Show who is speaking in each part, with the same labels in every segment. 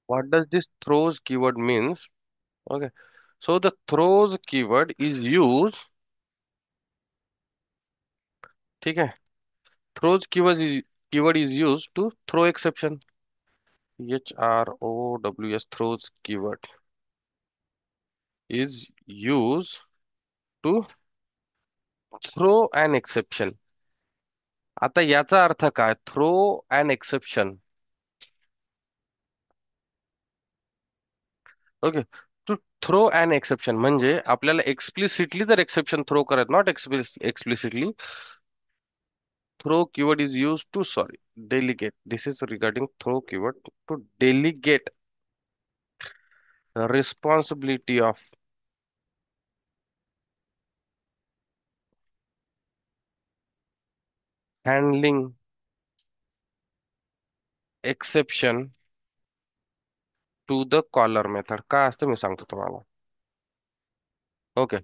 Speaker 1: What does this throws keyword means? Okay. So the throws keyword is used, ठीक है? Throws keyword is used to throw exception. throws throws keyword is used to throw an exception. आता याचा अर्थ काय? Throw an exception. Okay. To throw an exception म्हणजे आपल्याला explicitly जर exception throw करत, not explicitly, throw keyword is used to, sorry, delegate. This is regarding throw keyword, to delegate the responsibility of handling exception to the caller method. काय असतं मी सांगतो तुम्हाला. Okay.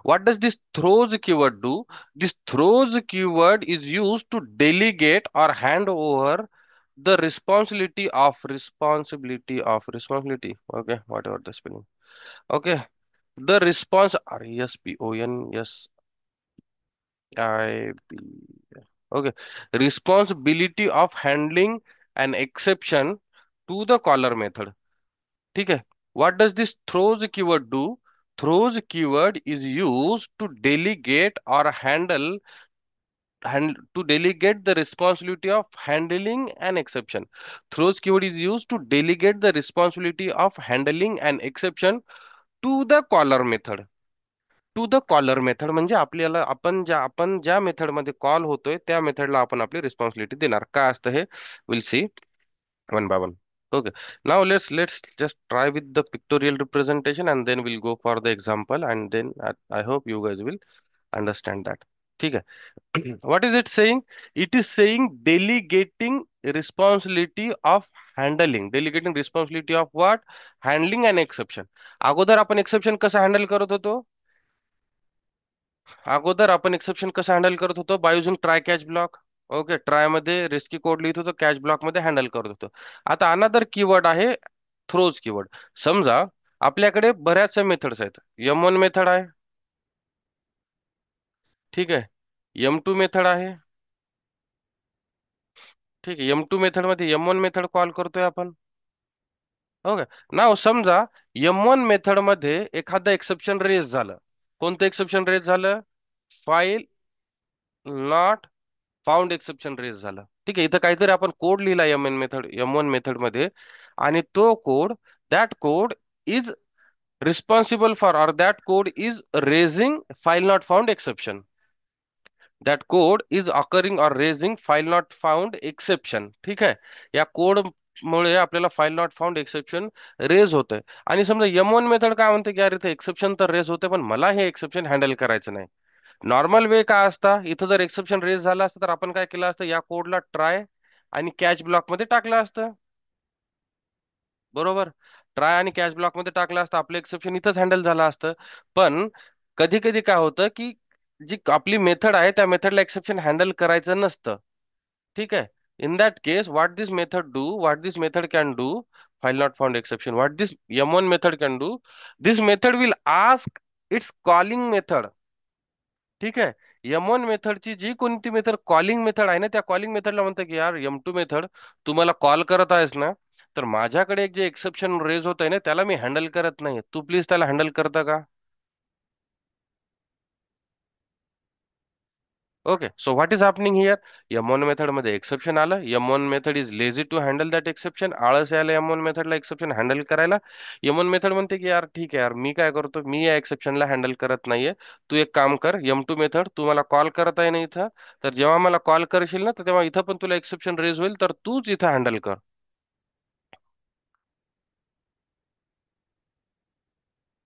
Speaker 1: What does this throws keyword do? This throws keyword is used to delegate or hand over the responsibility. Okay, whatever the spelling. Okay. The response RESPONSIBI. Okay. Responsibility of handling an exception to the caller method. ठीक है. What does this throws keyword do? Throws keyword is used to delegate or to delegate the responsibility of handling an exception. Throws keyword is used to delegate the responsibility of handling an exception to the caller method. To the caller method म्हणजे आपल्याला आपण ज्या method मध्ये call होतोय त्या मेथडला आपण आपली responsibility देणार. काय असतं हे? Will see one by one. Okay. Now let's just try with the pictorial representation and then we'll go for the example and then I hope you guys will understand that. ठीक है. What is it saying? It is saying delegating responsibility of delegating responsibility of what? Handling an exception. अगोदर आपण exception कसं handle करत होतो? अगोदर आपण exception कसं हँडल करत होतो? By using try catch block. Okay, try मध्ये रेस्क्यू कोड लिहित होतो, कॅच ब्लॉक मध्ये हँडल करत होतो. आता अनदर कीवर्ड आहे थ्रोज कीवर्ड. समजा आपल्याकडे बऱ्याचशा मेथड्स आहेत. M1 मेथड आहे, ठीक आहे. M2 मेथड आहे, ठीक आहे. M2 मेथड मध्ये M1 मेथड कॉल करतोय आपण. ओके. नाव समजा M1 मेथड मध्ये एखादं एक्सेप्शन रेज झालं. कोणतं एक्सेप्शन रेज झालं? File not found exception raise झालं. ठीक आहे. इथं काहीतरी आपण कोड लिहिला M1 मेथड मध्ये, आणि तो code, that code is responsible for, और that code is raising file not found exception. That code is occurring और raising file not found exception. ठीक आहे. या कोड मुळे आपल्याला file not found exception raise होतंय. आणि समजा M1 मेथड काय म्हणते की अरे इथे एक्सेप्शन तर रेज होते, पण मला हे एक्सेप्शन हँडल करायचं नाही. नॉर्मल वे काय असता, इथं जर एक्सेप्शन रेज झालं असतं तर आपण काय केलं असतं? या कोडला ट्राय आणि कॅच ब्लॉक मध्ये टाकलं असतं. बरोबर. ट्राय आणि कॅच ब्लॉक मध्ये टाकलं असतं, आपलं एक्सेप्शन इथंच हँडल झालं असतं. पण कधी कधी काय होतं की जी आपली मेथड आहे त्या मेथडला एक्सेप्शन हँडल करायचं नसतं. ठीक आहे. In that case what this method can do, file not found exception, what this M1 method can do, this method will ask it's calling method. ठीक आहे. M1 मेथडची जी कोणती मेथड कॉलिंग मेथड आहे ना, त्या कॉलिंग मेथडला म्हणतं की यार M2 मेथड, तू मला कॉल करत आहेस ना, तर माझ्याकडे एक जे एक्सेप्शन रेज होत आहे ना, त्याला मी हँडल करत नाही, तू प्लीज त्याला हँडल करता का? Okay. So what is happening here? M1 method मध्ये एक्सेप्शन आलं. M1 method is lazy to handle that exception. आळस यायला M1 मेथडला एक्सेप्शन हँडल करायला. M1 मेथड म्हणते की यार ठीक आहे यार, मी काय करतो, मी या एक्सेप्शनला हँडल करत नाहीये. तू एक काम कर, M2 मेथड, तू मला कॉल करत आहे ना इथं, तर जेव्हा मला कॉल करशील ना, तर तेव्हा इथं पण तुला एक्सेप्शन रेज होईल, तर तूच इथं हँडल कर.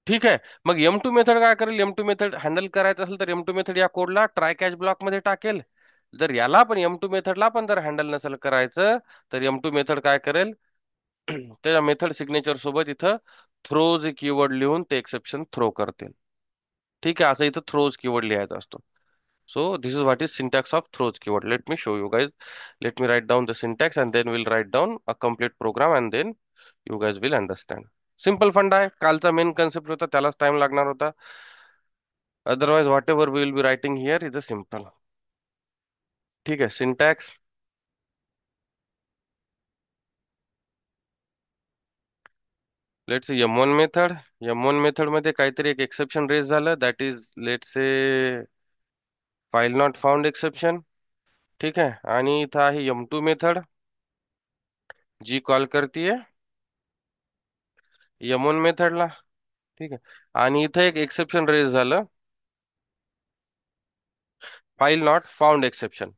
Speaker 1: ठीक आहे. मग M2 मेथड काय करेल? M2 मेथड हँडल करायचं असेल तर M2 मेथड या कोडला ट्राय कॅच ब्लॉक मध्ये टाकेल. जर याला पण M2 मेथडला पण जर हँडल नसेल करायचं, तर M2 मेथड काय करेल? त्याच्या मेथड सिग्नेचर सोबत इथं थ्रोज कीवर्ड लिहून ते एक्सेप्शन थ्रो करतील. ठीक आहे. असं इथं थ्रोज कीवर्ड लिहायचा असतो. So this is what is syntax of throws keyword. Let me show you guys. Let me write down the syntax and then will write down a complete program and then you guys will understand. Simple फंडा आहे, कालचा main concept होता, त्यालाच time लागणार होता. Otherwise whatever we will be writing here is a simple. ठीक आहे, syntax. Let's M1 method. M1 method मध्ये काहीतरी एक एक्सेप्शन रेज झालं, that is let's say file not found exception. ठीक आहे, आणि इथं आहे M2 मेथड जी कॉल करतीये M1 मेथडला. ठीक आहे, आणि इथं एक एक्सेप्शन रेज झालं, फाईल नॉट फाउंड एक्सेप्शन.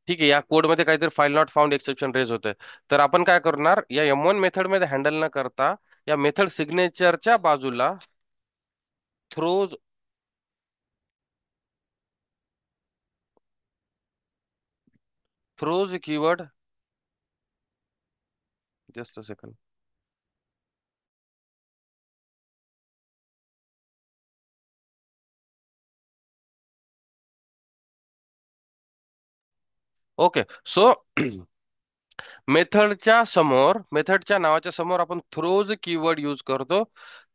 Speaker 1: ठीक आहे, या कोडमध्ये काहीतरी file not found exception raise होतंय. तर आपण काय करणार, या M1 मेथड मध्ये हँडल न करता या मेथड सिग्नेचरच्या बाजूला throws throws keyword. Just a second. Okay, so मेथडच्या नावाच्या समोर आपण थ्रोज कीवर्ड यूज करतो.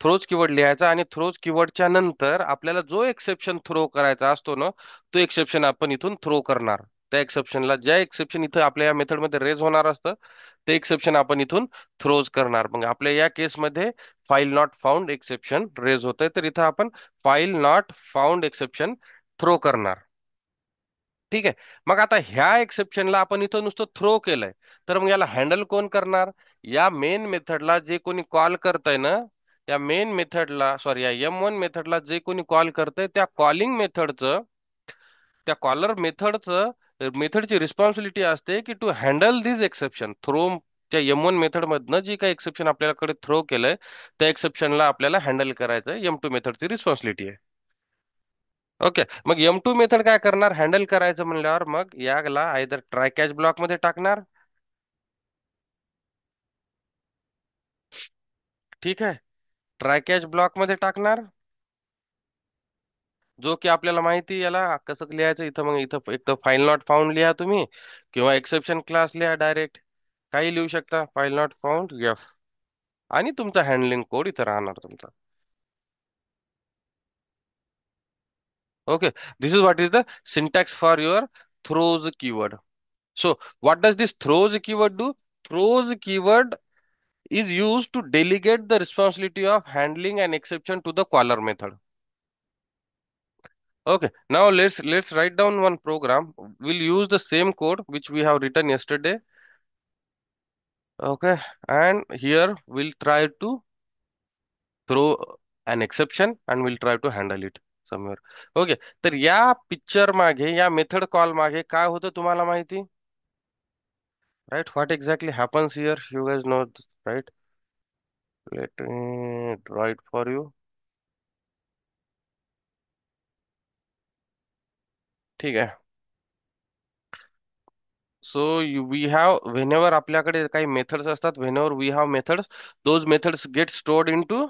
Speaker 1: थ्रोज कीवर्ड लिहायचा, आणि थ्रोज कीवर्डच्या नंतर आपल्याला जो एक्सेप्शन थ्रो करायचा असतो ना, तो एक्सेप्शन आपण इथून थ्रो करणार. त्या एक्सेप्शनला, ज्या एक्सेप्शन इथं आपल्या या मेथडमध्ये रेज होणार असतं, ते एक्सेप्शन आपण इथून थ्रोज करणार. मग आपल्या या केसमध्ये file not found exception raise होतंय, तर इथं आपण file not found exception throw करणार. ठीक आहे. मग आता ह्या एक्सेप्शनला आपण इथं नुसतं थ्रो केलंय, तर मग याला हँडल कोण करणार? या मेन मेथडला जे कोणी कॉल करतंय ना, या मेन मेथडला, सॉरी, या M1 मेथडला जे कोणी कॉल करतंय, त्या कॉलिंग मेथडचं, त्या कॉलर मेथडची रिस्पॉन्सिबिलिटी असते की to handle this exception throw. त्या M1 मेथड मधनं जी काही एक्सेप्शन आपल्याकडे थ्रो केलंय, त्या एक्सेप्शनला आपल्याला हँडल करायचं M2 मेथडची रिस्पॉन्सिबिलिटी आहे. ओके, मग M2 मेथड काय करणार, हँडल करायचं म्हणल्यावर मग याला आयदर ट्राय कॅच ब्लॉक मध्ये टाकणार. ठीक आहे, ट्राय कॅच ब्लॉक मध्ये टाकणार, जो की आपल्याला माहिती, याला कसं लिहायचं. इथं मग इथं एक तर फाईल नॉट फाउंड लिहा तुम्ही, किंवा एक्सेप्शन क्लास लिहा डायरेक्ट, काही लिहू शकता. फाईल नॉट फाउंड एफ, आणि तुमचा हँडलिंग कोड इथं राहणार तुमचा. Okay, this is what is the syntax for your throws keyword. So what does this throws keyword do? Throws keyword is used to delegate the responsibility of handling an exception to the caller method. Okay, now let's write down one program. We'll use the same code which we have written yesterday. Okay, and here we'll try to throw an exception and we'll try to handle it somewhere. Okay, तर या picture मागे, या method call मागे काय होतं तुम्हाला माहिती? Right, what exactly happens here? You guys know, right? Let me draw it for you. ठीक आहे. सो वी हॅव, व्हेनेवर आपल्याकडे काही मेथड्स असतात, whenever we have methods, those methods get stored into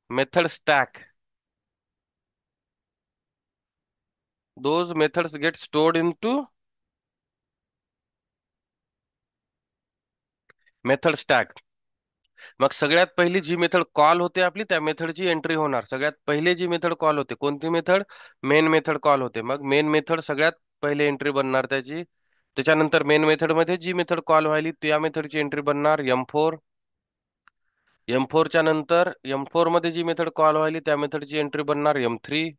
Speaker 1: method stack. Those methods get stored into method stack. मग सगळ्यात पहिली जी method call होते आपली, त्या मेथडची एंट्री होणार. सगळ्यात पहिले जी मेथड कॉल होते, कोणती मेथड? मेन मेथड कॉल होते. मग मेन मेथड सगळ्यात पहिले एंट्री बनणार त्याची. त्याच्यानंतर मेन मेथड मध्ये जी मेथड कॉल व्हायली, त्या मेथडची एंट्री बनणार M4. M4 च्या नंतर M4 मध्ये जी मेथड कॉल व्हायली, त्या मेथडची एंट्री बनणार M3.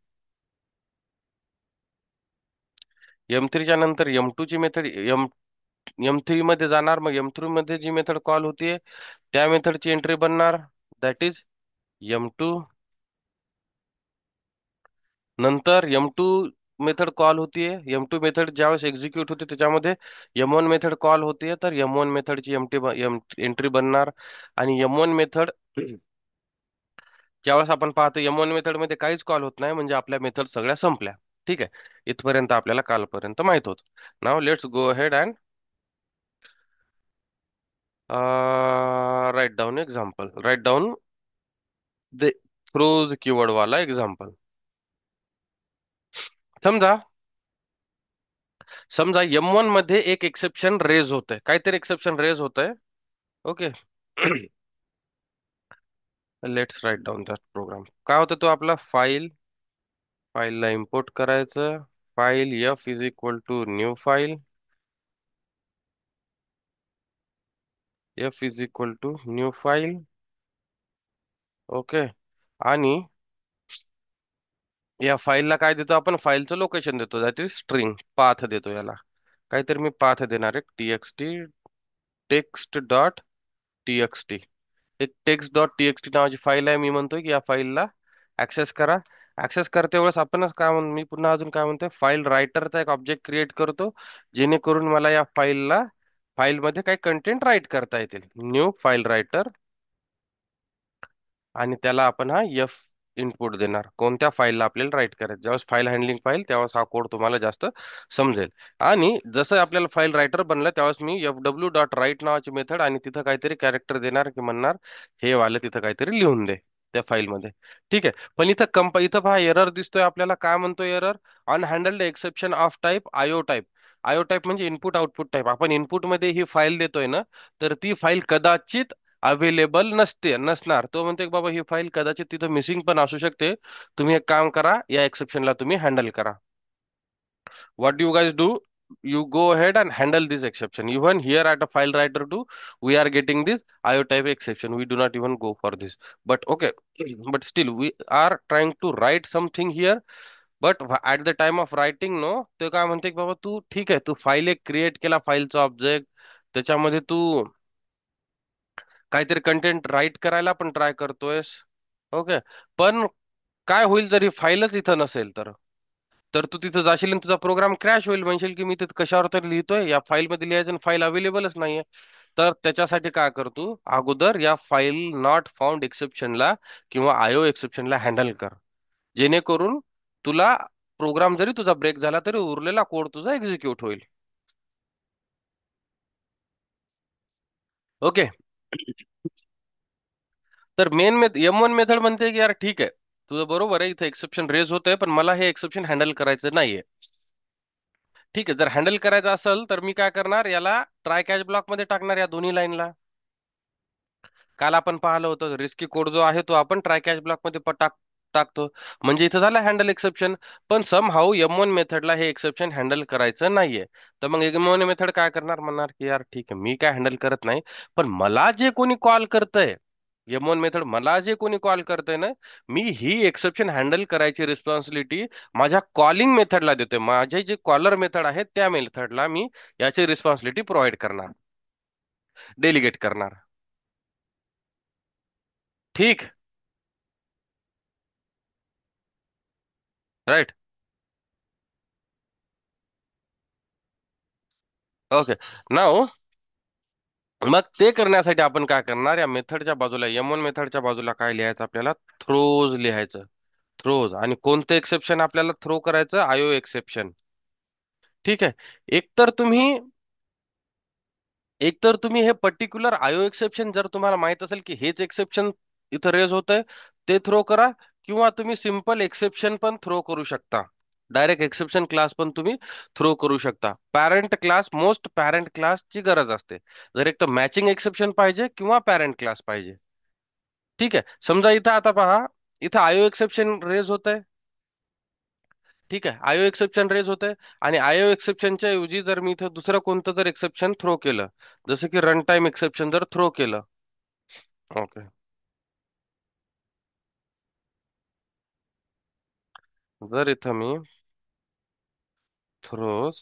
Speaker 1: M3 च्या नंतर M2 ची मेथड M3 मध्ये जाणार. मग M3 मध्ये जी मेथड कॉल होतीये, त्या मेथडची एंट्री बनणार, दॅट इज M2. नंतर M2 मेथड कॉल होतीये, M2 मेथड ज्यावेळेस एक्झिक्यूट होते त्याच्यामध्ये M1 मेथड कॉल होतीये, तर M1 मेथडची एंट्री बनणार. आणि M1 मेथड ज्यावेळेस आपण पाहतो, M1 मेथड मध्ये काहीच कॉल होत नाही, म्हणजे आपल्या मेथड सगळ्या संपल्या. ठीक आहे, इथपर्यंत आपल्याला कालपर्यंत माहित होत. Now let's go ahead and write down the throws keyword वाला एक्झाम्पल. समजा समजा M1 मध्ये एक एक्सेप्शन रेज होत आहे, काहीतरी एक्सेप्शन रेज होत आहे. Okay. Let's write down that program. काय होतं, तो आपला फाईलला इम्पोर्ट करायचं. File F is equal to new file. F is equal to new file. Okay. आणि या फाईलला काय देतो आपण, फाईलचं लोकेशन देतो, दॅट इज स्ट्रिंग पाथ देतो याला. काहीतरी मी पाथ देणार आहे, टीएक्सटी टेक्स्ट डॉट टीएक्सटी. एक टेक्स्ट डॉट टीएक्सटी नावाची फाईल आहे. मी म्हणतोय की या फाईलला ऍक्सेस करा. ऍक्सेस करते वेळेस आपणच काय म्हण मी पुन्हा अजून काय म्हणतोय, फाईल रायटरचा एक ऑब्जेक्ट क्रिएट करतो, जेणेकरून मला या फाईलमध्ये काही कंटेंट राईट करता येतील. New file writer. आणि त्याला आपण हा एफ इनपुट देणार, कोणत्या फाईलला आपल्याला राईट करायचं. ज्यावेळेस फाईल हँडलिंग पाहिजे त्यावेळेस हा कोड तुम्हाला जास्त समजेल. आणि जसं आपल्याला फाईल रायटर बनलं त्यावेळेस मी एफ डब्ल्यू डॉट राईट नावाची मेथड, आणि तिथं काहीतरी कॅरेक्टर देणार की म्हणणार हे वालं तिथं काहीतरी लिहून दे त्या फाईलमध्ये. ठीक आहे. पण इथं पहा एरर दिसतोय आपल्याला. काय म्हणतोय error, unhandled exception of type IO type. IO type म्हणजे इनपुट आउटपुट टाईप. आपण इनपुट मध्ये ही फाईल देतोय ना, तर ती फाईल कदाचित अवेलेबल नसणार. तो म्हणतो की बाबा ही फाईल कदाचित तिथं मिसिंग पण असू शकते. तुम्ही एक काम करा, या एक्सेप्शनला तुम्ही हँडल करा. What do you guys do? You go ahead and handle this exception. Even here at a file writer too, we are getting this IO type exception. We do not even go for this. But okay, but still we are trying to write something here. But at the time of writing, no, ते काय म्हणते की बाबा तू ठीक आहे, तू file एक create केला, फाईलचा ऑब्जेक्ट, त्याच्यामध्ये तू काहीतरी कंटेंट राईट करायला पण ट्राय करतोयस. ओके. पण काय होईल जर ही फाईलच इथं नसेल तर? तर तू तिथं जाशील आणि तुझा प्रोग्राम क्रॅश होईल. म्हणशील की मी तिथं कशावर तरी लिहितोय, या फाईलमध्ये लिहायचं आणि फाईल अवेलेबलच नाहीये. तर त्याच्यासाठी काय कर, तू अगोदर या फाईल नॉट फाउंड एक्सेप्शनला किंवा आयओ एक्सेप्शनला हँडल कर, जेणेकरून तुला प्रोग्राम जरी तुझा ब्रेक झाला तरी उरलेला कोड तुझा एक्झिक्यूट होईल. ओके. तर M1 मेथड म्हणते की यार ठीक आहे, तुझं बरोबर आहे, इथे एक्सेप्शन रेज होत आहे, पण मला हे एक्सेप्शन हँडल करायचं नाहीये. ठीक आहे, जर हँडल करायचं असेल तर मी काय करणार, याला ट्राय कॅच ब्लॉक मध्ये टाकणार या दोन्ही लाईनला. काल आपण पाहिलं होतं रिस्की कोड जो आहे तो आपण ट्राय कॅच ब्लॉक मध्ये टाकतो. म्हणजे इथं झालं हँडल एक्सेप्शन. पण सम हाऊ M1 मेथडला हे एक्सेप्शन हँडल करायचं नाहीये. तर मग M1 मेथड काय करणार, म्हणणार की यार ठीक आहे, मी काय हँडल करत नाही, पण मला जे कोणी कॉल करतंय, M1 मेथड मला जे कोणी कॉल करतंय ना, मी ही एक्सेप्शन हँडल करायची रिस्पॉन्सिबिलिटी माझ्या कॉलिंग मेथडला देतोय. माझे जे कॉलर मेथड आहे त्या मेथडला मी याची रिस्पॉन्सिबिलिटी प्रोव्हाइड करणार, डेलिगेट करणार. ठीक. राईट. ओके. नाव मग ते करण्यासाठी आपण काय करणार, या मेथडच्या बाजूला M1 मेथडच्या बाजूला काय लिहायचं आपल्याला, थ्रोज लिहायचं. थ्रोज. आणि कोणतं एक्सेप्शन आपल्याला थ्रो करायचं, आयओ एक्सेप्शन. ठीक आहे. एकतर तुम्ही एकतर तुम्ही हे पर्टिक्युलर आयओ एक्सेप्शन, जर तुम्हाला माहित असेल की हेच एक्सेप्शन इथं रेज होतंय, ते थ्रो करा. किंवा तुम्ही सिंपल एक्सेप्शन पण थ्रो करू शकता. डायरेक्ट एक्सेप्शन क्लास पण तुम्ही थ्रो करू शकता. पॅरेंट क्लास, मोस्ट पॅरेंट क्लासची गरज असते. जर एक तर मॅचिंग एक्सेप्शन पाहिजे किंवा पॅरेंट क्लास पाहिजे. ठीक आहे. समजा इथं आता पहा, इथं आयओ एक्सेप्शन रेज होत आहे. ठीक आहे, आयओ एक्सेप्शन रेज होत आहे. आणि आयओ एक्सेप्शनच्या ऐवजी जर मी इथं दुसरं कोणतं जर एक्सेप्शन थ्रो केलं, जसं की रन टाइम एक्सेप्शन जर थ्रो केलं. ओके. जर इथं मी throws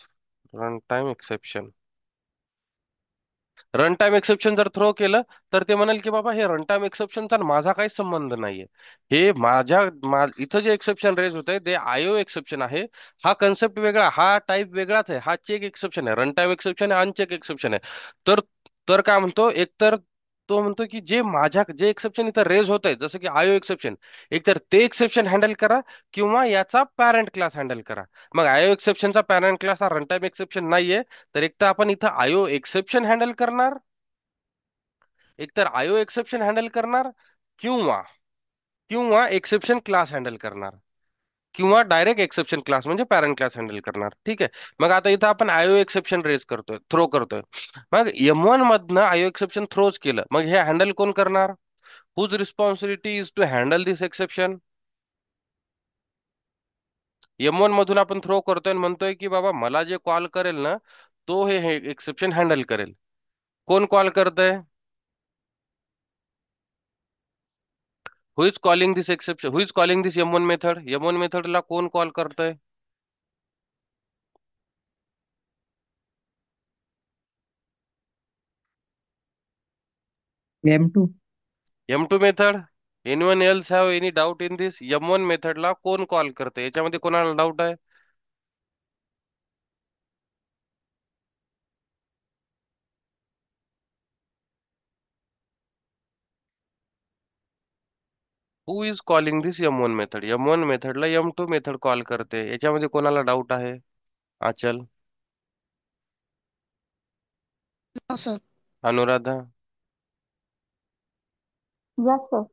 Speaker 1: run time exception, run time exception जर थ्रो केलं, तर ते म्हणाल की बाबा हे रन टाइम एक्सेप्शनचा माझा काही संबंध नाहीये. हे इथं जे एक्सेप्शन रेज होत आहे ते आयओ एक्सेप्शन आहे. हा कन्सेप्ट वेगळा, हा टाईप वेगळाच आहे. हा चेक एक्सेप्शन आहे, रन टाइम एक्सेप्शन आहे, अनचेक एक्सेप्शन आहे. तर तर काय म्हणतो, एकतर तो म्हणतो की जे एक्सेप्शन इथं रेज होत आहे, जसं की आयओ एक्सेप्शन, एकतर ते एक्सेप्शन हँडल करा किंवा याचा पॅरेंट क्लास हँडल करा. मग आयओ एक्सेप्शनचा पॅरेंट क्लास हा रन टाइम एक्सेप्शन नाहीये. तर एक तर आपण इथं आयओ एक्सेप्शन हँडल करणार, एकतर आयओ एक्सेप्शन हँडल करणार, किंवा किंवा एक्सेप्शन क्लास हँडल करणार. किंवा डायरेक्ट एक्सेप्शन क्लास म्हणजे पॅरेंट क्लास हँडल करणार. ठीक आहे. मग आता इथं आपण आयओ एक्सेप्शन रेज करतोय, थ्रो करतोय. मग M1 मधनं आयओ एक्सेप्शन थ्रोच केलं, मग हे हँडल कोण करणार? Whose responsibility is to handle this exception? M1 मधून आपण थ्रो करतोय आणि म्हणतोय की बाबा मला जे कॉल करेल ना, तो हे एक्सेप्शन हँडल करेल. कोण कॉल करतंय? Who is calling this exception, who is calling this M1 method? M1 मेथडला कोण कॉल करतंय?
Speaker 2: M2.
Speaker 1: M2 method. Anyone else have any doubt in this? M1 मेथडला कोण कॉल करतंय याच्यामध्ये कोणाला डाऊट आहे? Who is calling this M1 method? M1 मेथडला M2 मेथड कॉल करते, याच्यामध्ये कोणाला डाऊट आहे? Aanchal,
Speaker 2: No, sir.
Speaker 1: Anuradha.
Speaker 2: Yes, sir.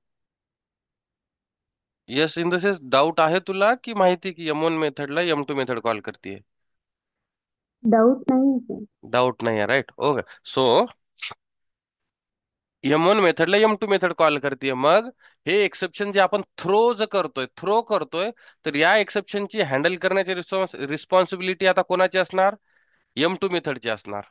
Speaker 1: Yes in the sense doubt आहे तुला की माहिती की M1 मेथडला M2 मेथड कॉल करते?
Speaker 2: डाउट नहीं है सर.
Speaker 1: डाऊट नाही आहे, राईट. ओके. सो M1 मेथडला M2 मेथड कॉल करते. मग हे एक्सेप्शन जे आपण थ्रो करतोय, तर या एक्सेप्शनची हँडल करण्याची रिस्पॉन्सिबिलिटी आता कोणाची असणार? M2 मेथडची असणार.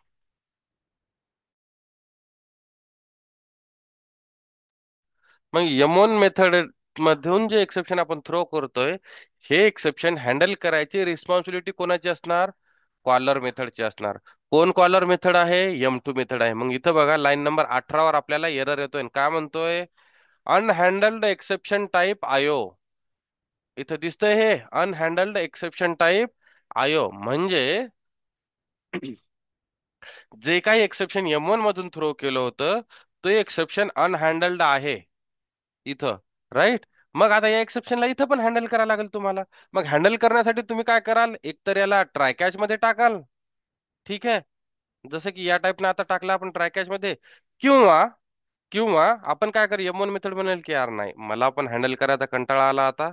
Speaker 1: मग M1 मेथड मधून जे एक्सेप्शन आपण थ्रो करतोय, हे एक्सेप्शन हँडल करायची रिस्पॉन्सिबिलिटी कोणाची असणार? कॉलर मेथडची असणार. कोण कॉलर मेथड आहे? M2 मेथड आहे. मग इथं बघा लाईन नंबर 18 वर आपल्याला एरर येतोय आणि काय म्हणतोय? अनहँडल्ड एक्सेप्शन टाइप आयओ. इथं दिसतंय हे अनहँडल्ड एक्सेप्शन टाइप आयओ म्हणजे जे काही एक्सेप्शन M1 मधून थ्रो केलं होतं, ते एक्सेप्शन अनहँडल्ड आहे इथं, राईट. मग आता या एक्सेप्शनला इथं पण हँडल करायला लागेल तुम्हाला. मग हँडल करण्यासाठी तुम्ही काय कराल? एकतर याला ट्राय कॅच मध्ये टाकाल. ठीक आहे. जसं की या टाईपनं आता टाकलं आपण ट्राय कॅच मध्ये. किंवा किंवा आपण काय करू, M1 मेथड म्हणेल की यार नाही, मला पण हँडल करायचा कंटाळा आला आता,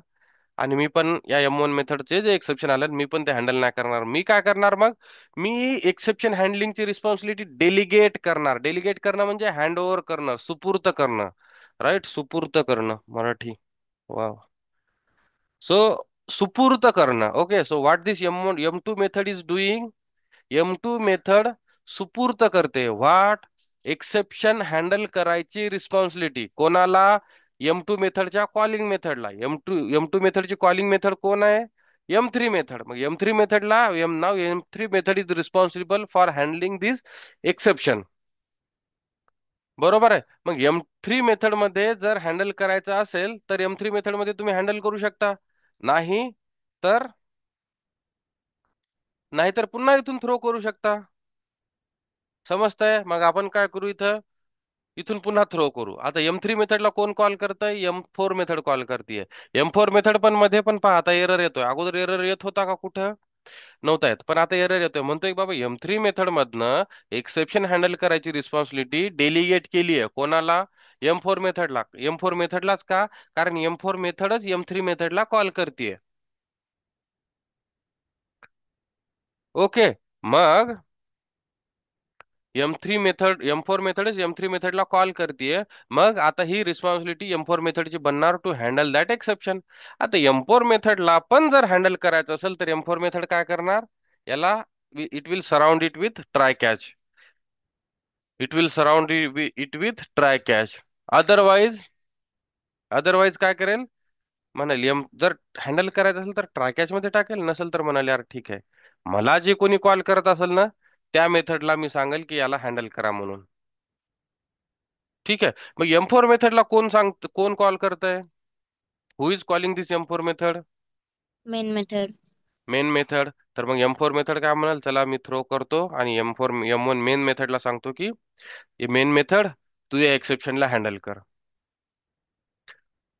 Speaker 1: आणि मी पण या M1 मेथडचे जे एक्सेप्शन आले मी पण ते हँडल नाही करणार. मी काय करणार मग? मी एक्सेप्शन हँडलिंगची रिस्पॉन्सिबिलिटी डेलिगेट करणार. डेलिगेट करणं म्हणजे हँड ओव्हर करणं, सुपूर्त करणं. राईट, सुपूर्त करणं मराठी. वा. सो सुपूर्त करणं. Okay. So what this M2 method is doing? M2 method सुपूर्त करते. व्हाट? एक्सेप्शन हँडल करायची रिस्पॉन्सिबिलिटी कोणाला? M2 मेथडच्या कॉलिंग मेथडला. M2 मेथडची कॉलिंग मेथड कोण आहे? M3 method. मग M3 मेथडला now M3 method is responsible for handling this exception. बरोबर आहे. मग M3 मेथड मध्ये जर हँडल करायचं असेल तर M3 मेथड मध्ये तुम्ही हँडल करू शकता. नाही तर नाहीतर पुन्हा इथून थ्रो करू शकता. समजतंय? मग आपण काय करू इथं? इथून पुन्हा थ्रो करू. आता M3 मेथडला कोण कॉल करतंय? M4 मेथड कॉल करते. M4 मेथड पण मध्ये पण पहा आता एरर येतोय. अगोदर एरर येत होता का कुठं? नव्हता येत, पण आता एरर येतोय. म्हणतोय बाबा M3 मेथड मधनं एक्सेप्शन हँडल करायची रिस्पॉन्सिबिलिटी डेलिगेट केली आहे कोणाला? M4 मेथडला. M4 मेथडलाच का? कारण M4 मेथडच M3 मेथडला कॉल करते. ओके. मग M4 मेथडच M3 मेथडला कॉल करते. मग आता ही रिस्पॉन्सिबिलिटी M4 मेथडची बनणार टू हँडल दॅट एक्सेप्शन. आता M4 मेथडला पण जर हँडल करायचं असेल तर M4 मेथड काय करणार? याला it will surround it with try catch. It will surround it with try catch. Otherwise otherwise काय करेल? म्हणाल जर हँडल करायचं असेल तर ट्राय कॅच मध्ये टाकेल, नसेल तर म्हणाल यार ठीक आहे, मला जे कोणी कॉल करत असेल ना, त्या मेथडला मी सांगेल की याला हँडल करा म्हणून. ठीक आहे. मग M4 मेथडला कोण कॉल करतंय? Who is calling this M4 method?
Speaker 2: Main method.
Speaker 1: Main method. तर मग M4 मेथड काय म्हणाल? चला मी थ्रो करतो आणि M1 मेन मेथडला सांगतो की मेन मेथड तू या एक्सेप्शनला हँडल कर.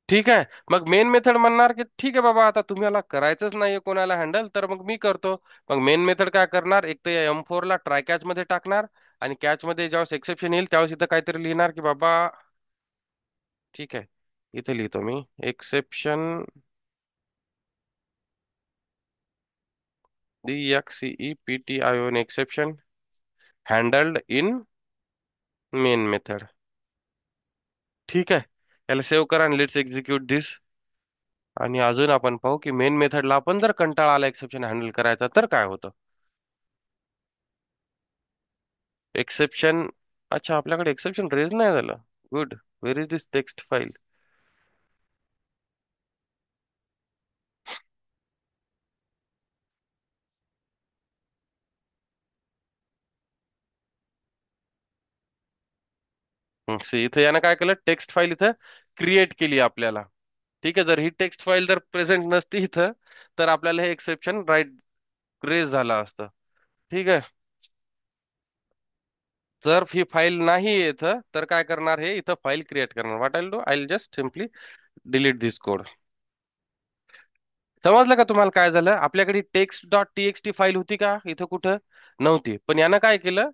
Speaker 1: ठीक आहे. मग मेन मेथड म्हणणार की ठीक आहे बाबा, आता तुम्हाला करायचंच नाहीये कोणाला हँडल, तर मग मी करतो. मग मेन मेथड काय करणार? एक तर या M4 ला ट्राय कॅच मध्ये टाकणार, आणि कॅच मध्ये ज्यावेळेस एक्सेप्शन येईल त्यावेळेस इथं काहीतरी लिहिणार की बाबा, ठीक आहे, इथे लिहितो मी exception the exception exception handled in main method. ठीक आहे, याला सेव्ह करा आणि लेट्स एक्झिक्यूट दिस. आणि अजून आपण पाहू की मेन मेथडला आपण जर कंटाळा आला एक्सेप्शन हँडल करायचा तर काय होतं. एक्सेप्शन, अच्छा आपल्याकडे एक्सेप्शन रेज नाही झालं. Good. Where is this text file. इथं यानं काय केलं, टेक्स्ट फाईल इथं क्रिएट केली आपल्याला. ठीक आहे, जर ही टेक्स्ट फाईल जर प्रेझेंट नसती इथं तर आपल्याला हे एक्सेप्शन राईट रेज झालं असतं. ठीक आहे, जर ही फाईल नाही इथं तर काय करणार, हे इथं फाईल क्रिएट करणार. What I do, I will just simply delete this code. समजलं का तुम्हाला काय झालं. आपल्याकडे टेक्स्ट डॉट टी फाईल होती का इथं, कुठं नव्हती, पण यानं काय केलं,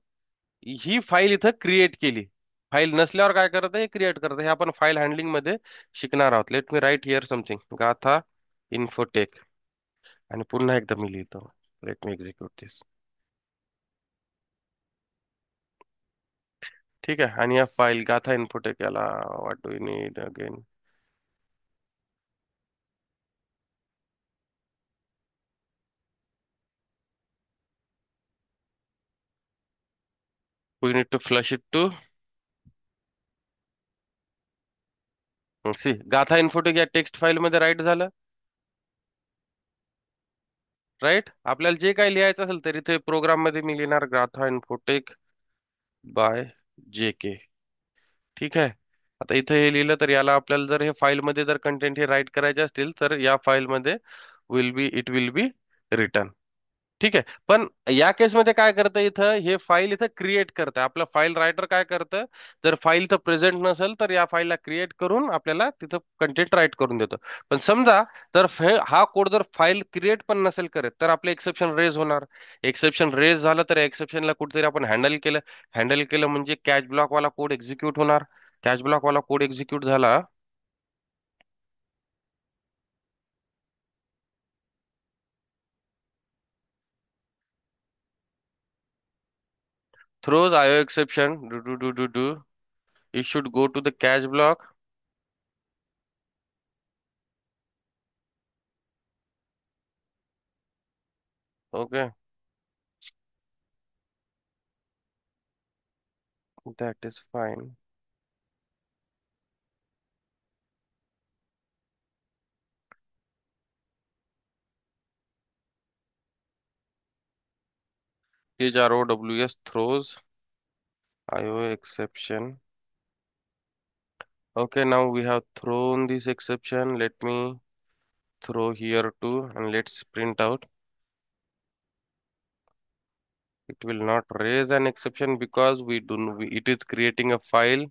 Speaker 1: ही फाईल इथं क्रिएट केली. फाईल नसल्यावर काय करत, हे क्रिएट करत. हे आपण फाईल हँडलिंग मध्ये शिकणार आहोत. Let me write here something, Gatha Infotech. आणि पुन्हा एकदा मी लिहितो. Let me execute this. ठीक आहे, आणि या फाईल गाथा इन्फोटेक याला what do you need again. We need to flush it to see. Gatha Infotech या टेक्स्ट फाईल मध्ये राईट झालं. राईट, आपल्याला जे काही लिहायचं असेल तर इथे प्रोग्राम मध्ये मी लिहिणार गाथा इन्फोटेक बाय जे के. ठीक आहे, आता इथे हे लिहिलं तर याला आपल्याला जर हे फाईल मध्ये जर कंटेंट हे राईट करायचे असतील तर या फाईल मध्ये इट विल बी रिटर्न. ठीक आहे, पण या केसमध्ये काय करतं, इथं हे फाईल इथं क्रिएट करतं. आपलं फाईल रायटर काय करतं, जर फाईल तर प्रेझेंट नसेल तर या फाईलला क्रिएट करून आपल्याला तिथं कंटेंट राईट करून देतो. पण समजा तर हा कोड जर फाईल क्रिएट पण नसेल करत तर आपलं एक्सेप्शन रेज होणार. एक्सेप्शन रेज झालं तर एक्सेप्शनला कुठेतरी आपण हँडल केलं. हँडल केलं म्हणजे कॅच ब्लॉक वाला कोड एक्झिक्यूट होणार. कॅच ब्लॉक वाला कोड एक्झिक्यूट झाला. throws IO exception do it should go to the catch block. Okay, that is fine. Is ROWS throws IO exception. Okay, now we have thrown this exception. Let me throw here too, and let's print out. It will not raise an exception because it is creating a file.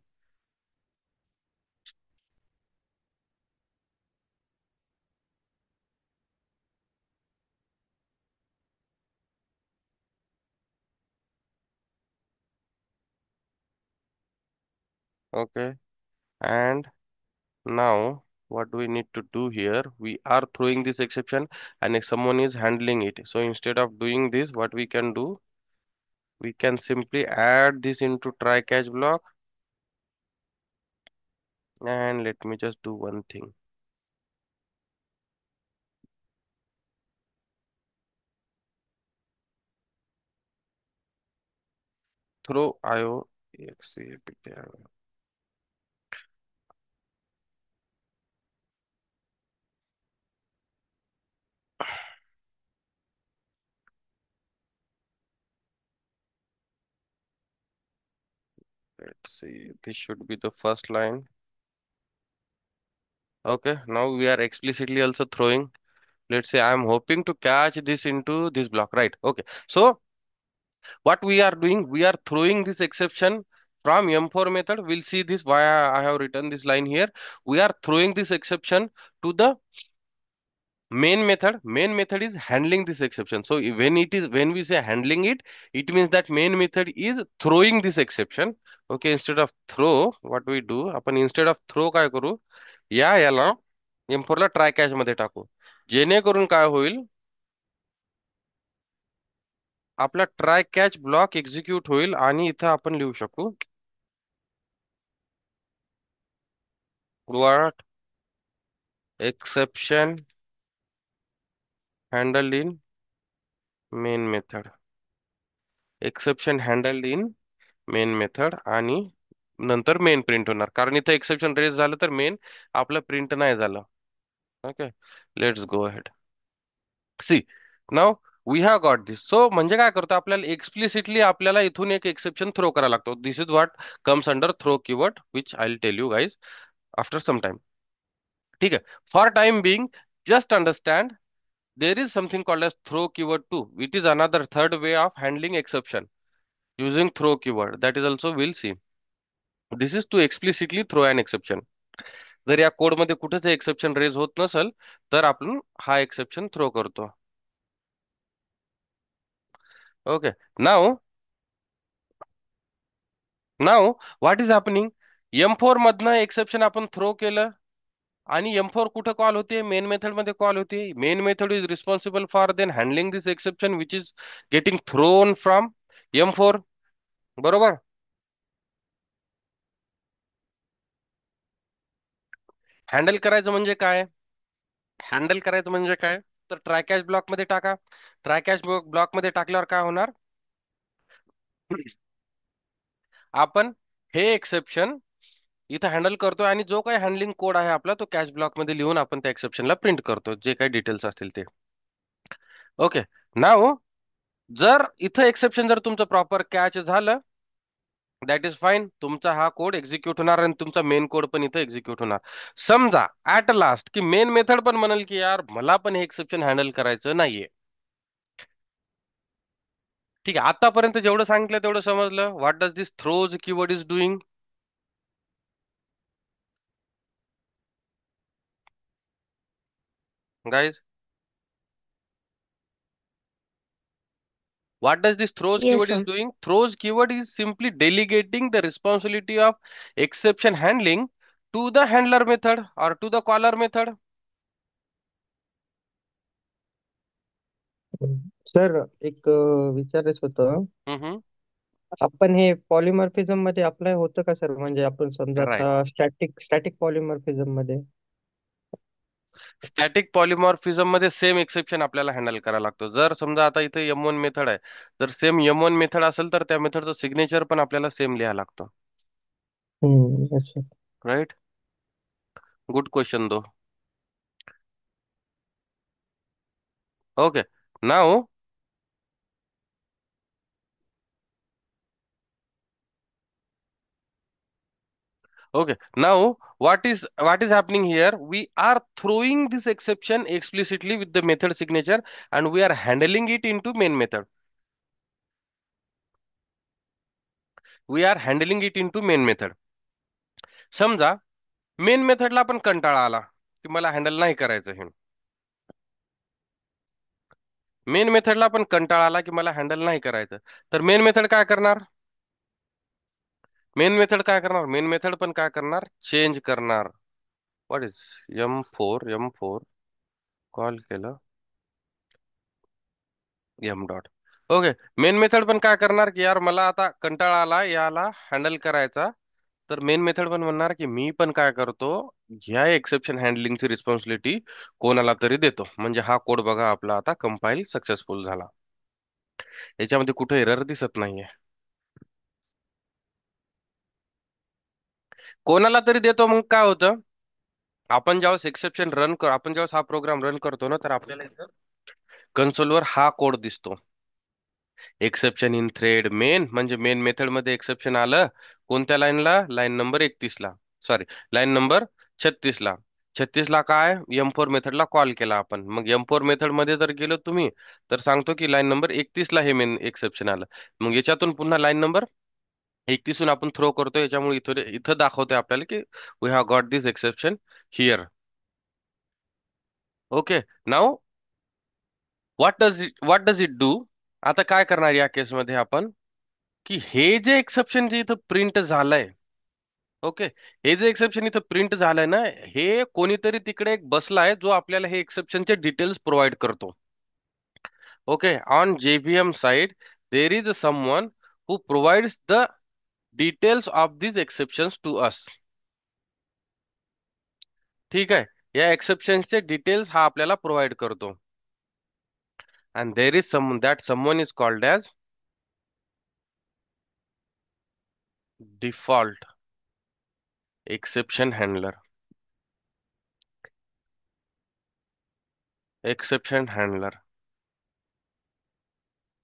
Speaker 1: Okay, and now what do we need to do here? We are throwing this exception, and if someone is handling it. So instead of doing this, what we can do, we can simply add this into try catch block. And let me just do one thing. Throw IO exe. Let's see, this should be the first line. Okay, now we are explicitly also throwing. Let's say I'm hoping to catch this into this block, right? Okay, so what we are doing, we are throwing this exception from M4 method. We'll see this why I have written this line here. We are throwing this exception to the main method is handling this exception. So when we say handling it, it means that main method is throwing this exception. Okay, instead of throw, what we do, आपण instead of throw काय करू, याला M4 ला try catch मध्ये टाकू. जेणेकरून काय होईल, आपला ट्राय कॅच ब्लॉक एक्झिक्यूट होईल आणि इथं आपण लिहू शकू what exception handled in main method. Exception handheld in main method आणि नंतर मेन प्रिंट होणार, कारण इथं एक्सेप्शन रेज झालं तर मेन आपलं प्रिंट नाही झालं. Okay, let's go ahead. See now we have got this. So म्हणजे काय करतो, आपल्याला एक्सप्लिसिटली आपल्याला इथून एक एक्सेप्शन थ्रो करायला लागतो. This is what comes under throw keyword which I will tell you guys after some time. ठीक आहे. For time being just understand there is something called as throw keyword too. It is another third way of handling exception using throw keyword. That is also we'll see. This is to explicitly throw an exception. जर या code मध्ये कुठेच exception raise होत नसेल तर आपण हा exception throw करतो. Okay. Now now what is happening, M4 मधनं एक्सेप्शन आपण थ्रो केलं आणि M4 कुठं कॉल होते, मेन मेथड मध्ये कॉल होते. Main method is responsible for then handling this exception which is getting thrown from M4. बरोबर. हँडल करायचं म्हणजे काय, हँडल करायचं म्हणजे काय, तर ट्राय कॅच ब्लॉक मध्ये टाका. ट्राय कॅच ब्लॉक मध्ये टाकल्यावर काय होणार, आपण हे एक्सेप्शन इथं हँडल करतोय आणि जो काही हँडलिंग कोड आहे आपला तो कॅच ब्लॉक मध्ये लिहून आपण त्या एक्सेप्शनला प्रिंट करतो, जे काही डिटेल्स असतील ते. ओके. नाव जर इथं एक्सेप्शन जर तुमचं प्रॉपर कॅच झालं, दॅट इज फाईन, तुमचा हा कोड एक्झिक्यूट होणार आणि तुमचा मेन कोड पण इथं एक्झिक्यूट होणार. समजा ऍट लास्ट की मेन मेथड पण म्हणेल की यार मला पण हे एक्सेप्शन हँडल करायचं नाहीये. ठीक आहे, आतापर्यंत जेवढं सांगितलं तेवढं समजलं. What does this throws keyword is doing guys? What does this throws
Speaker 2: Yes,
Speaker 1: keyword is
Speaker 2: sir.
Speaker 1: doing? Throws keyword is simply delegating the responsibility of exception handling to the handler method or to the caller method.
Speaker 3: Sir एक विचारायचं होतं.
Speaker 1: Mm-hmm.
Speaker 3: आपण हे polymorphism मध्ये apply होतं का sir? म्हणजे आपण समजा
Speaker 1: Right.
Speaker 3: आता स्टॅटिक स्टॅटिक पॉलिमॉर्फिझम मध्ये.
Speaker 1: स्टॅटिक पॉलिमॉर्फिझम मध्ये सेम एक्सेप्शन आपल्याला हँडल करायला लागतो. जर समजा आता इथे M1 मेथड आहे, जर सेम M1 मेथड असेल तर त्या मेथडचं सिग्नेचर पण आपल्याला सेम लिहायला लागतं.
Speaker 3: अच्छा.
Speaker 1: Right. Good question though. Okay. Now okay, now what is happening here, we are throwing this exception explicitly with the method signature and we are handling it into main method. We are handling it into main method. समजा main मेथडला पण कंटाळा आला की मला handle नाही करायचं हे, main मेथडला पण कंटाळा आला की मला हँडल नाही करायचं, तर मेन मेथड काय करणार, मेन मेथड काय करणार, मेन मेथड पण काय करणार, चेंज करणार. व्हॉट इज M4 कॉल केलं M dot. Okay. Main method पण काय करणार की यार मला आता कंटाळा आला याला हँडल करायचा, तर मेन मेथड पण म्हणणार की मी पण काय करतो, ह्या एक्सेप्शन हँडलिंगची रिस्पॉन्सिबिलिटी कोणाला तरी देतो. म्हणजे हा कोड बघा आपला आता कंपाईल सक्सेसफुल झाला, याच्यामध्ये कुठे एरर दिसत नाहीये. कोणाला तरी देतो मग काय होतं, आपण ज्यावेळेस एक्सेप्शन रन कर आपण ज्यावेळेस हा प्रोग्राम रन करतो ना, तर आपल्याला इथं कन्सोलवर हा कोड दिसतो, एक्सेप्शन इन थ्रेड मेन. म्हणजे मेन मेथड मध्ये एक्सेप्शन आलं कोणत्या लाईनला, लाईन नंबर 31 ला, सॉरी लाईन नंबर 36 ला. 36 ला काय, M4 मेथडला कॉल केला आपण. मग M4 मेथड मध्ये जर गेलो तुम्ही तर सांगतो की लाईन नंबर 31 ला हे मेन एक्सेप्शन आलं. मग याच्यातून पुन्हा लाईन नंबर 31 हून आपण थ्रो करतो, याच्यामुळे इथं इथं दाखवतोय आपल्याला की we have got this exception here. Okay. Now what does it do, आता काय करणार या केसमध्ये आपण, की हे जे एक्सेप्शन जे इथं प्रिंट झालंय, ओके, हे जे एक्सेप्शन इथं प्रिंट झालंय ना, हे कोणीतरी तिकडे एक बसलाय जो आपल्याला हे एक्सेप्शनचे डिटेल्स प्रोव्हाइड करतो. Okay, on JVM side, there is someone who provides the details of these exceptions to us. ठीक आहे, या एक्सेप्शन्सचे डिटेल्स हा आपल्याला प्रोव्हाइड करतो. And there is someone is called as default exception handler. Exception handler.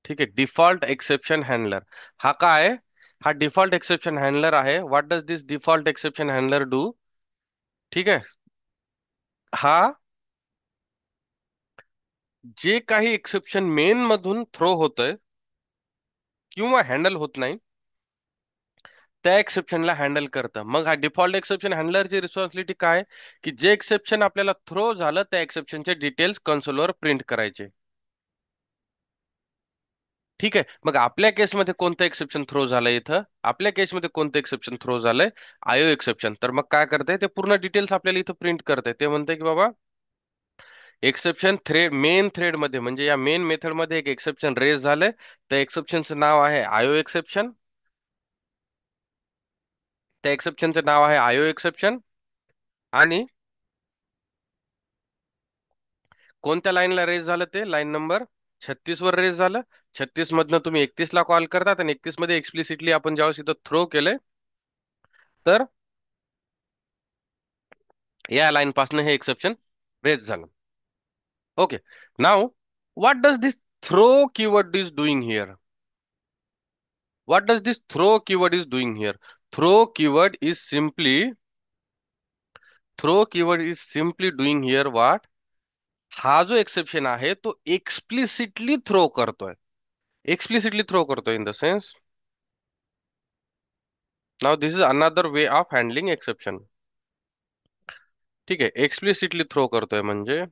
Speaker 1: ठीक आहे, default exception handler हा काय आहे? हा डिफॉल्ट एक्सेप्शन हँडलर आहे. What does this default exception handler do? ठीक आहे, हा जे काही एक्सेप्शन मेन मधून थ्रो होतंय किंवा हँडल होत नाही, त्या एक्सेप्शनला हँडल करतं. मग हा डिफॉल्ट एक्सेप्शन हँडलरची रिस्पॉन्सिबिलिटी काय? की जे एक्सेप्शन आपल्याला थ्रो झालं त्या एक्सेप्शनचे डिटेल्स कन्सोलवर प्रिंट करायचे. ठीक आहे, मग आपल्या केसमध्ये कोणतं एक्सेप्शन थ्रो झालंय इथं? आपल्या केसमध्ये कोणतं एक्सेप्शन थ्रो झालंय? IO exception. तर मग काय करते ते पूर्ण डिटेल्स आपल्याला इथं प्रिंट करते. ते म्हणते की बाबा एक्सेप्शन थ्रेड मेन थ्रेड मध्ये म्हणजे या मेन मेथड मध्ये एक एक्सेप्शन रेज झालंय. त्या एक्सेप्शनचं नाव आहे आयओ एक्सेप्शन. त्या एक्सेप्शनचं नाव आहे आयओ एक्सेप्शन. आणि कोणत्या लाईनला रेज झालं? ते लाईन नंबर 36 वर रेज झालं. 36 मधनं तुम्ही 31 ला कॉल करतात आणि 31 मध्ये एक्सप्लिसिटली आपण ज्यावेळेस इथं थ्रो केलंय तर या लाईन पासून हे एक्सेप्शन रेज झालं. Okay, now what does this throw keyword is doing here? What does this throw keyword is doing here? Throw keyword is simply throw keyword is simply doing here what? हा जो exception आहे तो explicitly throw करतोय. Explicitly throw करतोय in the sense. Now this is another way of handling exception. ठीक आहे, explicitly throw करतोय म्हणजे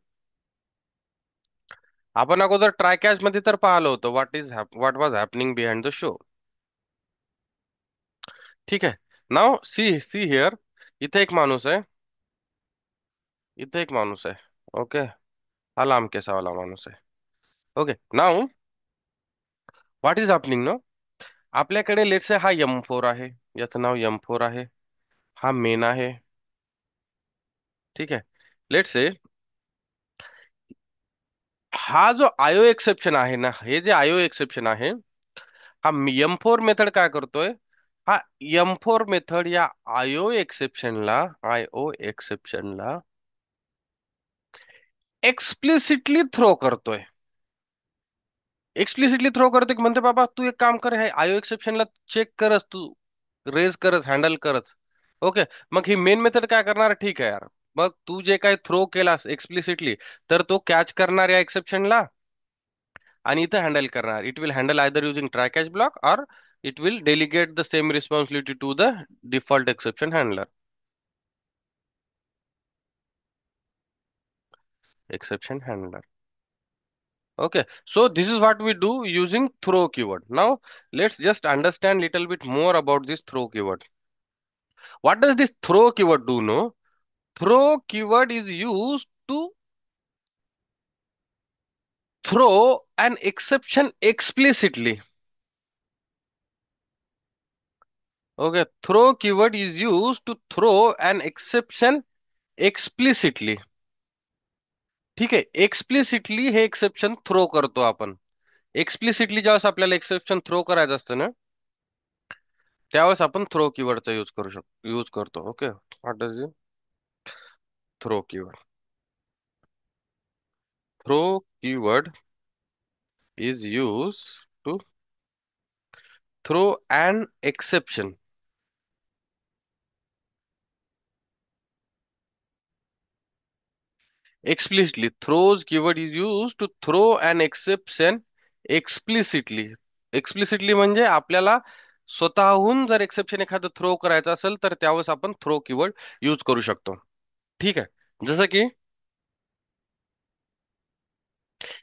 Speaker 1: आपण अगोदर ट्राय कॅच मध्ये तर पाहिलं होतं what was happening behind the show. ठीक आहे, नाव सी सी हिअर. इथे एक माणूस आहे. इथे एक माणूस आहे. ओके, हा लांब केसावाला माणूस आहे. Okay, now what is happening no? आपल्याकडे लेट्स से हा M4 आहे. याचं नाव M4 आहे. हा मेन आहे. ठीक आहे, लेट्स से हा जो आयओ एक्सेप्शन आहे ना, हे जे आयओ एक्सेप्शन आहे, हा M4 मेथड काय करतोय? हा M4 मेथड या आयओ एक्सेप्शनला एक्सप्लिसिटली थ्रो करतोय. एक्सप्लिसिटली थ्रो करतोय की म्हणते बाबा तू एक काम कर, हे आयओ एक्सेप्शनला चेक करच, तू रेज करच, हँडल करच. ओके, मग ही मेन मेथड काय करणार? ठीक आहे यार, मग तू जे काय थ्रो केलास एक्सप्लिसिटली तर तो कॅच करणार या एक्सेप्शनला आणि इथं हँडल करणार. It will handle either using try catch block or it will delegate the same responsibility to the default exception handler. Exception handler. Okay, so this is what we do using throw keyword. Now let's just understand little bit more about this throw keyword. What does this throw keyword do? No, throw keyword is used to throw an exception explicitly. Okay, throw keyword is used to throw an exception explicitly. ठीक आहे, explicitly हे exception throw करतो आपण. Explicitly ज्यावेळेस आपल्याला exception throw करायचं असतं ना, त्यावेळेस आपण थ्रो कीवर्डचा यूज करतो. Okay, what does throw keyword? Throw keyword is used to throw an exception explicitly. Throws keyword is used to throw an exception explicitly. Explicitly म्हणजे आपल्याला स्वतःहून जर एक्सेप्शन एखादं थ्रो करायचं असेल तर त्यावेळेस आपण थ्रो कीवर्ड यूज करू शकतो. ठीक आहे, जसं की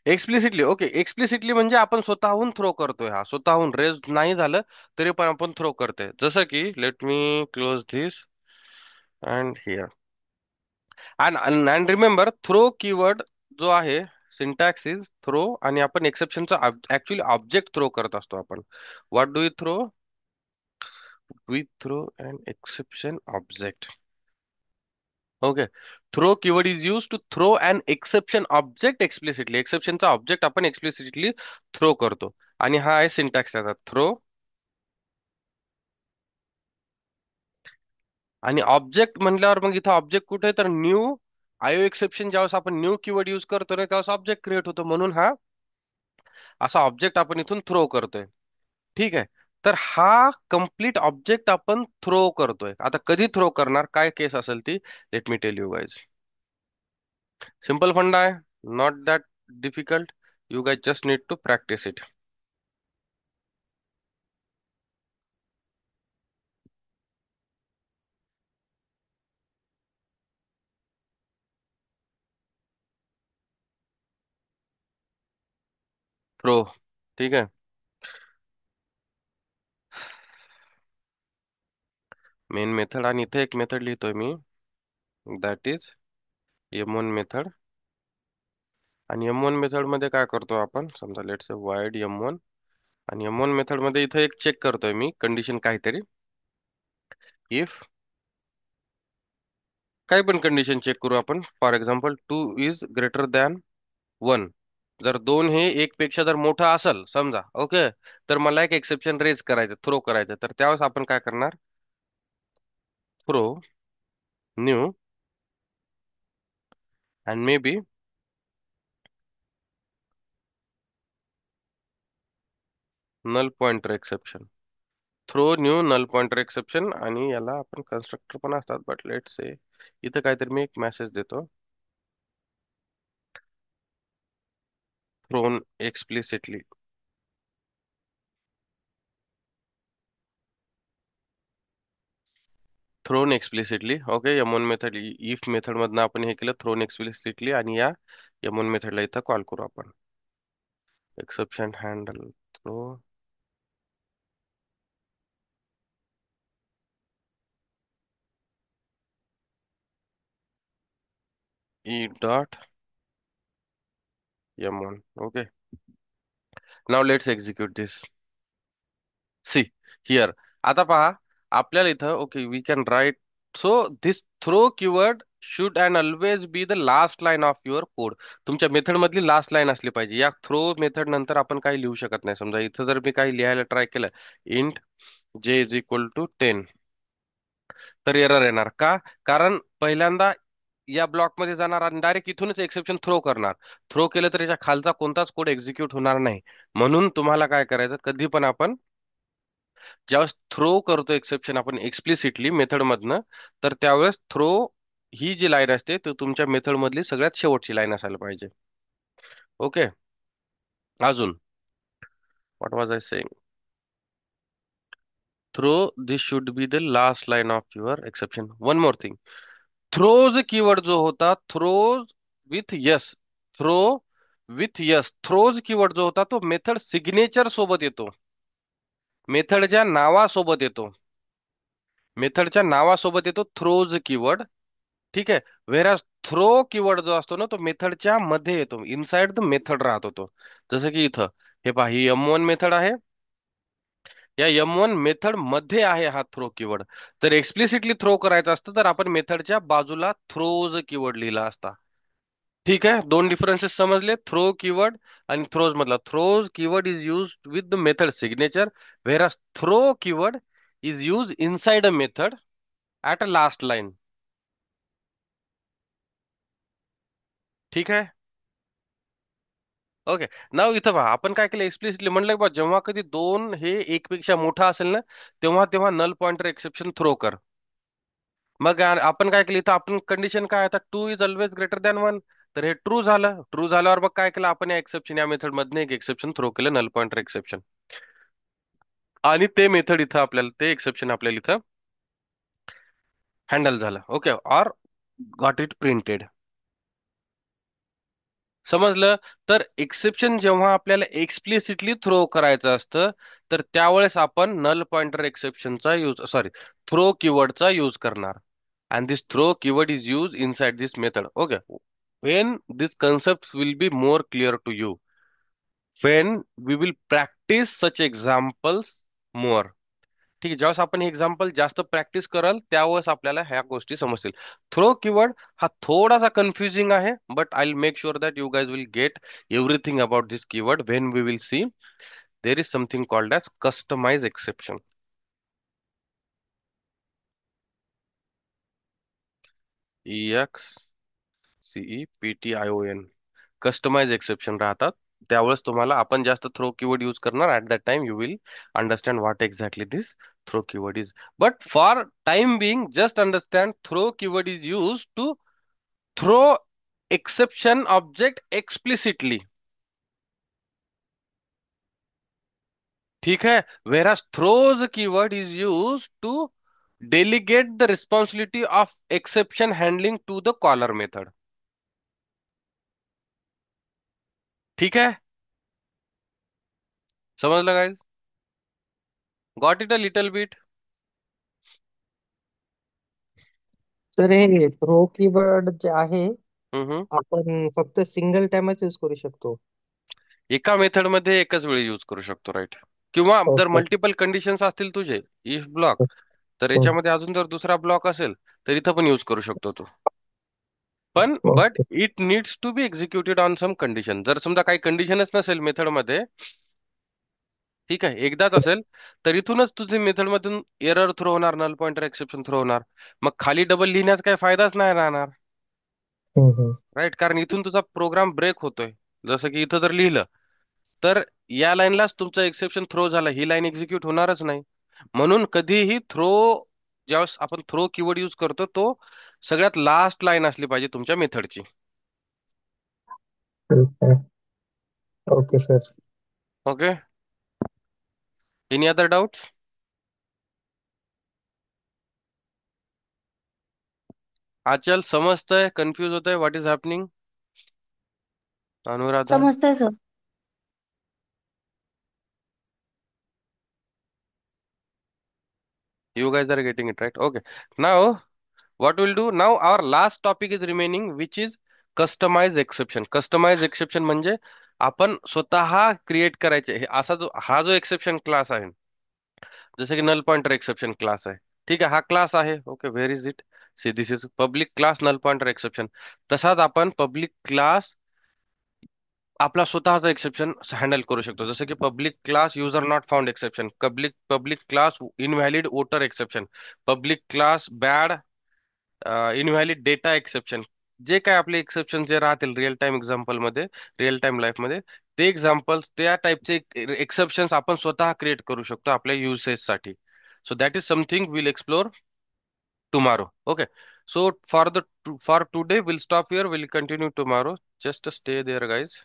Speaker 1: एक्सप्लिसिटली. ओके, एक्सप्लिसिटली म्हणजे आपण स्वतःहून थ्रो करतोय. हा स्वतःहून रेज नाही झालं तरी पण आपण थ्रो करतोय. जसं की let me close this and here. And remember throw keyword जो आहे सिंटॅक्स इज थ्रो आणि आपण एक्सेप्शनचा ऍक्च्युली ऑब्जेक्ट थ्रो करत असतो आपण. What do you throw? We throw an exception object. Okay. Throw keyword is use to throw an exception object explicitly. एक्सेप्शनचा object आपण explicitly throw करतो. आणि हा आहे सिंटॅक्स त्याचा थ्रो. आणि ऑब्जेक्ट म्हणल्यावर मग इथं ऑब्जेक्ट कुठे आहे तर न्यू आयओ एक्सेप्शन ज्यावेळेस आपण न्यू कीवर्ड यूज करतो ना त्यावेळेस ऑब्जेक्ट क्रिएट होतो म्हणून हा असा ऑब्जेक्ट आपण इथून थ्रो करतोय. ठीक आहे. तर हा कम्प्लीट ऑब्जेक्ट आपण थ्रो करतोय. आता कधी थ्रो करणार काय केस असेल ती let me tell you guys. Simple फंडा आहे. Not that difficult. You guys just need to practice it. Throw. ठीक आहे. मेन मेथड आणि इथे एक मेथड लिहितोय me that is M1 method. आणि M1 मेथड मध्ये काय करतो आपण समजा लेट्स से वाईड M1 आणि M1 मेथड मध्ये इथे एक चेक करतोय मी कंडिशन काहीतरी. इफ काही पण कंडिशन चेक करू आपण for example 2 is greater than 1. जर 2 हे 1 पेक्षा जर मोठं असेल समजा ओके तर मला एक एक्सेप्शन रेज करायचं थ्रो करायचं तर त्यावेळेस आपण काय करणार throw new and maybe null pointer exception. Throw new null pointer exception आणि याला आपण कन्स्ट्रक्टर पण असतात बट लेट्स से इथं काहीतरी मी एक मेसेज देतो thrown explicitly. Thrown explicitly okay M1 method if method मधनं आपण हे केलं थ्रोन एक्सप्लिसिटली आणि या M1 मेथडला इथं कॉल करू आपण exception handle throw E dot M1. Okay. Now let's execute this. See here. आता पहा आपल्याला इथं okay we can write so this throw keyword should and always be the last line of your code. तुमच्या method मधली last line असली पाहिजे. या throw method नंतर आपण काही लिहू शकत नाही. समजा इथं जर मी काही लिहायला ट्राय केलं इंट जे इज इक्वल टू 10 तर एरर येणार का कारण पहिल्यांदा या ब्लॉक मध्ये जाणार आणि डायरेक्ट इथूनच एक्सेप्शन थ्रो करणार. थ्रो केलं तर याच्या खालचा कोणताच कोड एक्झिक्यूट होणार नाही. म्हणून तुम्हाला काय करायचं कधी पण आपण ज्यावेळेस थ्रो करतो एक्सेप्शन आपण एक्सप्लिसिटली मेथड मधनं तर त्यावेळेस थ्रो ही जी लाईन असते ती तुमच्या मेथड मधली सगळ्यात शेवटची लाईन असायला पाहिजे. ओके. अजून what was I saying throw this should be the last line of your exception. One more thing throws keyword जो होता throws with yes throw with yes throws keyword जो होता तो मेथड सिग्नेचर सोबत येतो. मेथडच्या नावासोबत येतो. मेथडच्या नावासोबत येतो थ्रोज कीवर्ड. ठीक आहे. व्हेरॅज थ्रो कीवर्ड जो असतो ना तो मेथडच्या मध्ये येतो इनसाइड द मेथड राहतो तो. जसं की इथं हे पहा ही M1 मेथड आहे. या M1 मेथड मध्ये आहे हा थ्रो कीवर्ड. तर एक्सप्लिसिटली थ्रो करायचा असतं तर आपण मेथडच्या बाजूला थ्रोज कीवर्ड लिहिला असता. ठीक आहे. दोन डिफरन्सेस समजले थ्रो कीवर्ड आणि थ्रोज मधला. Throws keyword is use with the method signature whereas throw keyword is use inside a method at a last line. ठीक आहे. ओके. नाव इथं पहा आपण काय केलं एक्सप्लिसिटली म्हणलं की बा जेव्हा कधी दोन हे एकपेक्षा मोठा असेल ना तेव्हा तेव्हा नल पॉइंटर एक्सेप्शन थ्रो कर. मग आपण काय केलं इथं आपण कंडिशन काय आता 2 इज ऑलवेज ग्रेटर दॅन 1 तर हे ट्रू झालं. ट्रू झाल्यावर मग काय केलं आपण या एक्सेप्शन या मेथड मधनं एक एक्सेप्शन थ्रो केलं नल पॉइंटर एक्सेप्शन. आणि ते मेथड इथं आपल्याला ते एक्सेप्शन आपल्याला इथं हँडल झालं. Okay or got it printed. समजलं. तर एक्सेप्शन जेव्हा आपल्याला एक्सप्लिसिटली थ्रो करायचं असतं तर त्यावेळेस आपण नल पॉइंटर एक्सेप्शनचा यूज सॉरी थ्रो कीवर्डचा यूज करणार. And this throw keyword is use inside this method. Okay. when these concepts will be more clear to you, when we will practice such examples more. ठीक आहे, ज्यावेळेस आपण हे example जास्त practice कराल त्यावेळेस आपल्याला ह्या गोष्टी समजतील. थ्रो कीवर्ड हा थोडासा कन्फ्युजिंग आहे, but I will make sure that you guys will get everything about this keyword when we will see there is something called as customise exception. EXCEPTION customise exception राहतात. त्यावेळेस तुम्हाला आपण जास्त throw keyword use करणार. At that time you will understand what exactly this throw keyword is. But for time being just understand throw keyword is use to throw exception object explicitly. ठीक है. Whereas throws keyword is used to delegate the responsibility of exception handling to the caller method. ठीक है. समझ लगा guys? Got it a little bit?
Speaker 3: तर हे pro keyword जे आहे
Speaker 1: हम्म.
Speaker 3: आपण फक्त सिंगल टाइमच यूज करू शकतो.
Speaker 1: एका मेथड मध्ये एकच वेळी यूज करू शकतो, राईट? किंवा जर
Speaker 3: ओके.
Speaker 1: मल्टिपल कंडिशन्स असतील तुझे इफ ब्लॉक, तर याच्यामध्ये अजून जर दुसरा ब्लॉक असेल तर इथं पण यूज करू शकतो तू. पण but
Speaker 3: okay.
Speaker 1: It needs to be executed on some condition. जर समजा काही कंडिशनच नसेल मेथड मध्ये, ठीक आहे, एकदाच असेल, तर इथूनच तुझे मेथड मधून एरर थ्रो होणार, नल पॉइंटर एक्सेप्शन थ्रो होणार. मग खाली डबल लिहिण्याचा काही फायदाच नाही राहणार,
Speaker 3: हम्म.
Speaker 1: राईट? कारण इथून तुझा प्रोग्राम ब्रेक होतोय. जसं की इथं जर लिहिलं तर या लाईनलाच तुमचं एक्सेप्शन थ्रो झालं, ही लाईन एक्झिक्यूट होणारच नाही. म्हणून कधीही थ्रो, ज्यावेळेस आपण थ्रो कीवर्ड यूज करतो, तो सगळ्यात लास्ट लाईन असली पाहिजे तुमच्या मेथडची.
Speaker 3: ठीक आहे. Okay sir.
Speaker 1: Okay. Any other doubt? Aanchal समजतंय, कन्फ्यूज होतंय, व्हॉट इज हॅपनिंग? अनुराधा,
Speaker 2: समजतंय sir.
Speaker 1: you guys are getting it right? Okay. Now what we'll do now, our last topic is remaining, which is customise exception. Customise exception म्हणजे आपण स्वतः create करायचे. असा जो हा जो एक्सेप्शन क्लास आहे, जसं की नल पॉइंटर एक्सेप्शन क्लास आहे, ठीक आहे, हा क्लास आहे. Okay, where is it? See this is public class null pointer exception. तसाच आपण पब्लिक क्लास आपला स्वतःचा एक्सेप्शन हँडल करू शकतो. जसं की public class user not found exception, public public class invalid voter exception, public class bad invalid data exception. जे काय आपले एक्सेप्शन जे राहतील रिअल टाइम एक्झाम्पल मध्ये, रिअल टाइम लाईफ मध्ये, ते एक्झाम्पल्स त्या टाइपचे एक्सेप्शन्स आपण स्वतः क्रिएट करू शकतो आपल्या युसेज साठी. So that is something will explore tomorrow. Okay. So for today, we'll stop here. We'll continue tomorrow. Just stay there, guys.